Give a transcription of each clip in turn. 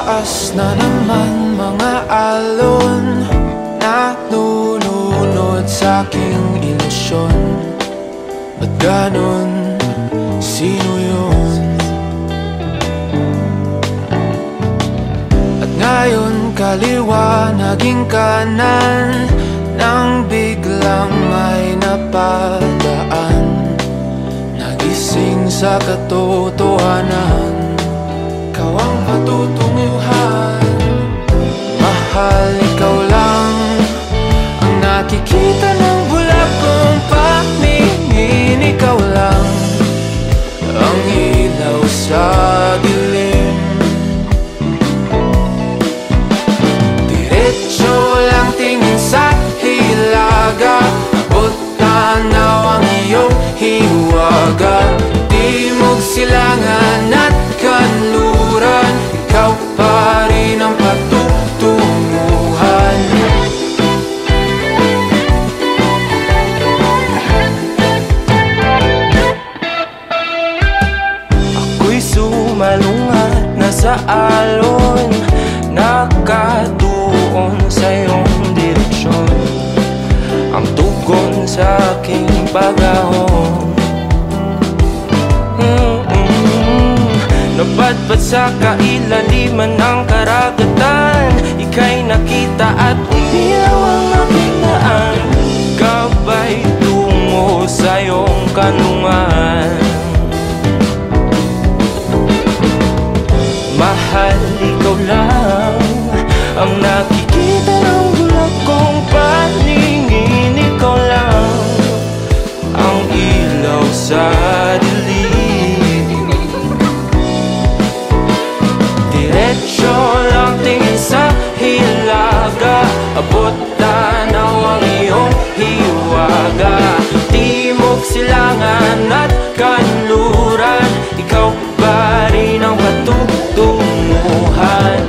Taas na naman mga alon na nununod sa aking ilusyon. Ba't ganon? Sino yun? At ngayon kaliwa naging kanan nang biglang may napadaan. Nagising sa katotohanan, ikaw ang patutunguhan. Mahal, ikaw lang ang nakikita ng bulag kong paningin. Ikaw lang ang ilaw sa dilim. Diretso lang tingin sa hilaga, abot tanaw ang iyong hiwaga. Timog, silangan at kanluran, ikaw pa rin ang patutunguhan. Ako'y sumalungat na sa alon, nakatuon sa iyong direksyon. Ang tugon sa aking pag-ahon, napadpad sa kailaliman ng karagatan. Ika'y nakita at umiyaw ang aking daan. Kabay tungo sa iyong kanlungan. Mahal, ikaw lang ang nakikita ng bulag kong paningin. Ikaw lang ang ilaw sa dilim. Diretso lang tingin sa hilaga, abot tanaw ang iyong hiwaga. Timog, silangan at kanluran, ikaw pa rin ang patutunguhan.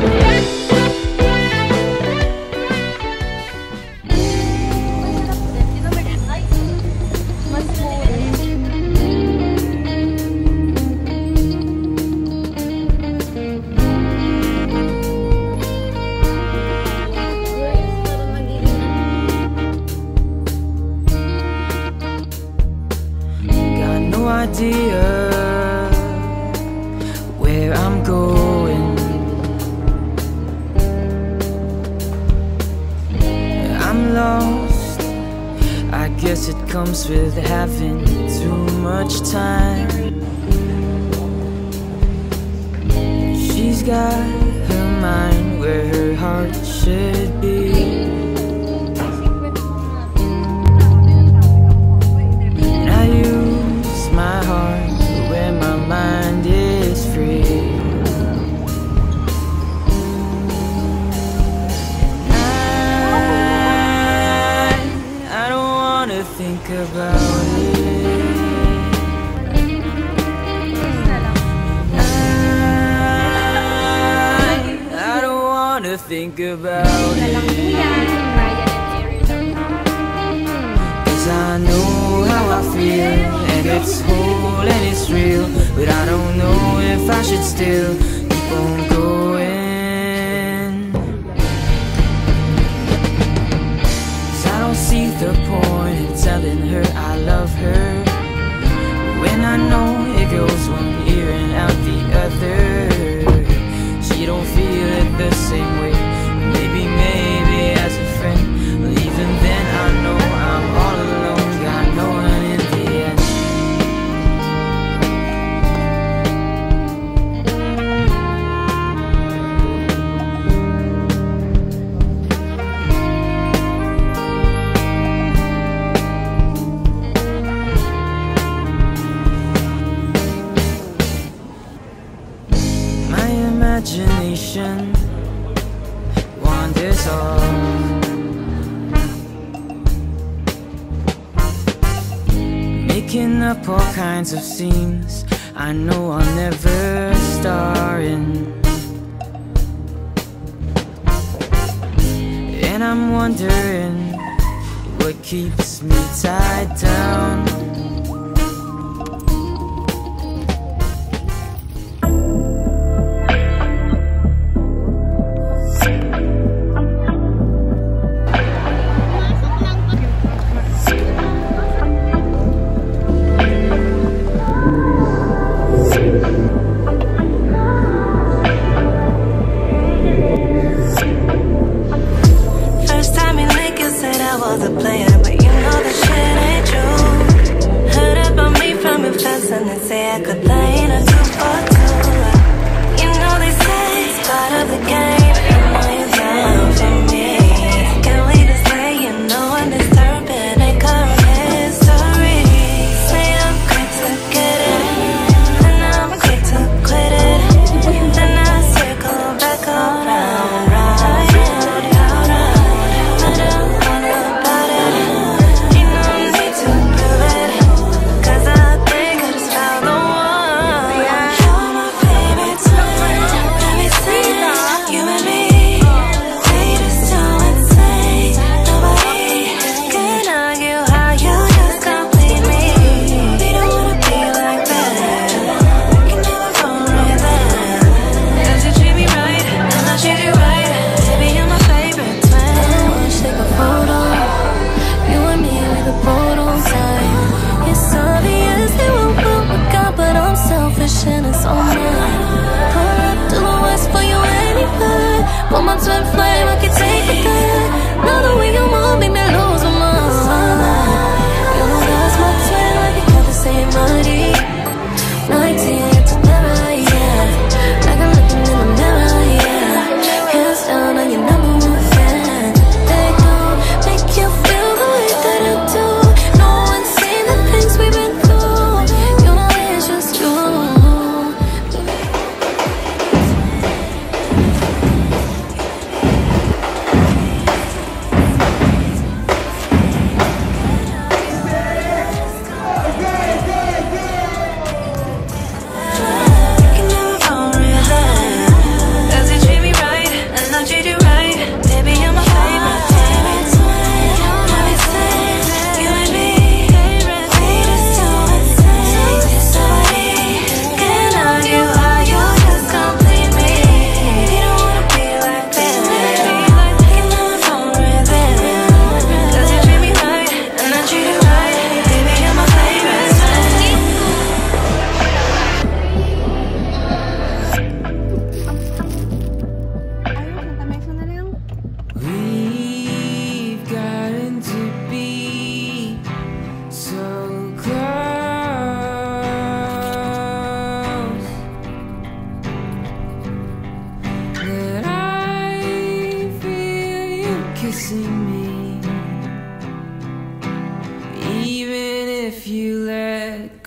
Idea where I'm going. I'm lost. I guess it comes with having too much time. She's got her mind where her heart should be. My heart where my mind is free. I don't wanna think about it. I don't wanna think about it. 'Cause I know how I feel, and it's whole and it's real, but I don't know if I should still keep on going. 'Cause I don't see the point in telling her I love her, when I know it goes one ear and out the other. She don't feel it the same way. Maybe as a friend, but even then I know I'm all alone, got no one in the end. My imagination wanders off, making up all kinds of scenes I know I'll never star in. And I'm wondering what keeps me tied down.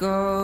go.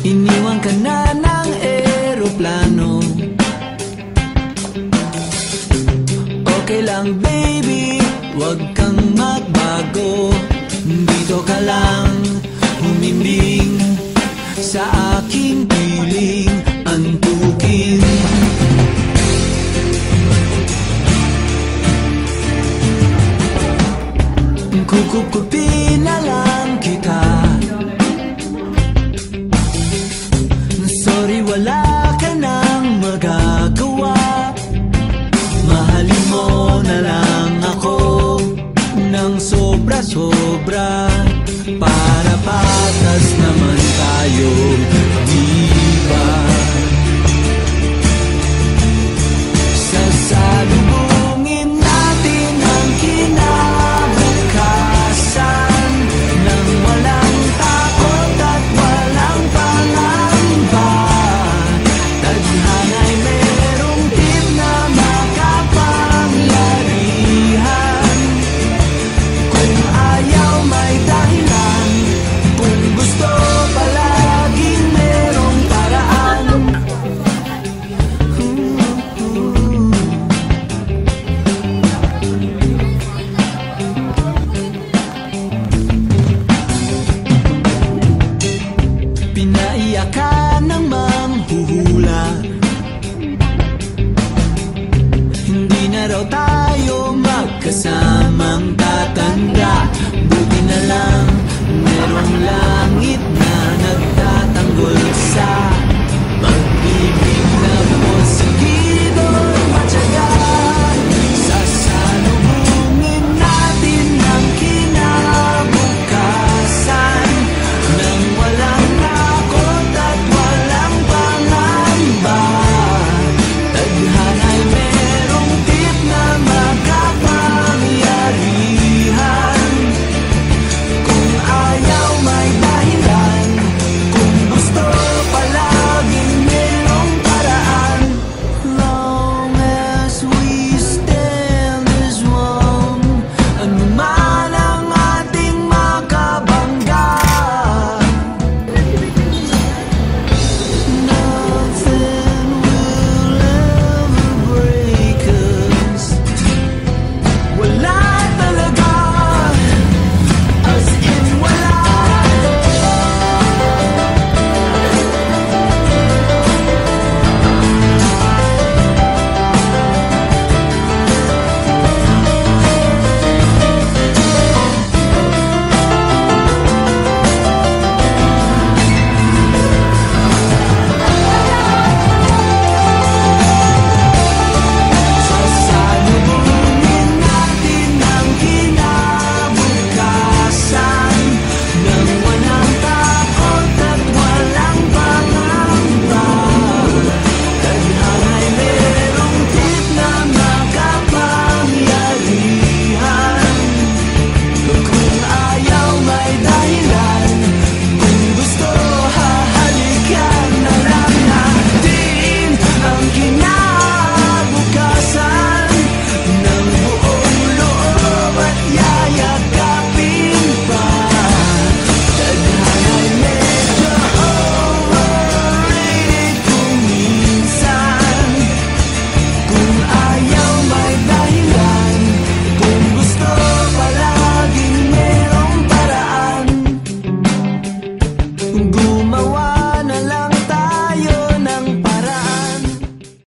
Iniwan ka na ng eroplano. Okay lang baby, wag kang magbago. Dito ka lang humimbing sa aking piling antukin. Kukupin na lang kita. Sorry, wala ka nang magagawa. Mahalin mo na lang ako ng sobra-sobra, para patas naman tayo.